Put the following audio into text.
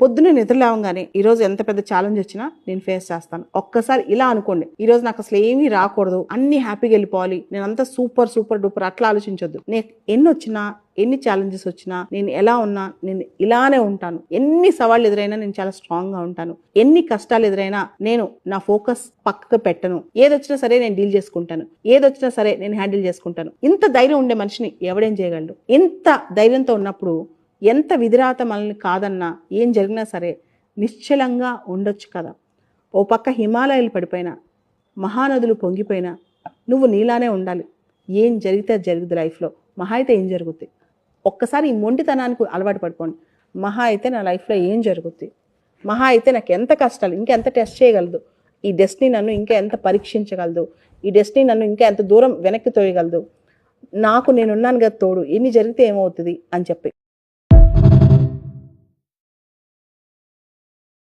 పొద్దున్నే నిద్ర లేవగానే ఈరోజు ఎంత పెద్ద ఛాలెంజ్ వచ్చినా నేను ఫేస్ చేస్తాను. ఒక్కసారి ఇలా అనుకోండి, ఈరోజు నాకు అసలు ఏమీ రాకూడదు, అన్ని హ్యాపీగా వెళ్ళిపోవాలి, నేనంతా సూపర్ డూపర్ అట్లా ఆలోచించొద్దు. నేను ఎన్ని వచ్చినా, ఎన్ని ఛాలెంజెస్ వచ్చినా, నేను ఎలా ఉన్నా నేను ఇలానే ఉంటాను. ఎన్ని సవాళ్ళు ఎదురైనా నేను చాలా స్ట్రాంగ్ గా ఉంటాను. ఎన్ని కష్టాలు ఎదురైనా నేను నా ఫోకస్ పక్కకు పెట్టను. ఏదొచ్చినా సరే నేను డీల్ చేసుకుంటాను, ఏదొచ్చినా సరే నేను హ్యాండిల్ చేసుకుంటాను. ఇంత ధైర్యం ఉండే మనిషిని ఎవడేం చేయగలడు? ఇంత ధైర్యంతో ఉన్నప్పుడు ఎంత విధిరాత మనల్ని కాదన్నా, ఏం జరిగినా సరే నిశ్చలంగా ఉండొచ్చు కదా. ఓ పక్క హిమాలయాలు పడిపోయినా, మహానదులు పొంగిపోయినా నువ్వు నీలానే ఉండాలి. ఏం జరిగితే జరుగుద్ది లైఫ్లో. మహా అయితే ఏం జరుగుద్ది? ఒక్కసారి ఈ మొండితనానికి అలవాటు పడిపోండి. మహా అయితే నా లైఫ్లో ఏం జరుగుద్ది, మహా అయితే నాకు ఎంత కష్టాలు, ఇంకెంత టెస్ట్ చేయగలదు ఈ డెస్టినీ, నన్ను ఇంకా ఎంత పరీక్షించగలదు ఈ డెస్టినీ, నన్ను ఇంకా ఎంత దూరం వెనక్కి తోయగలదు, నాకు నేనున్నాను కదా తోడు, ఎన్ని జరిగితే ఏమవుతుంది అని చెప్పి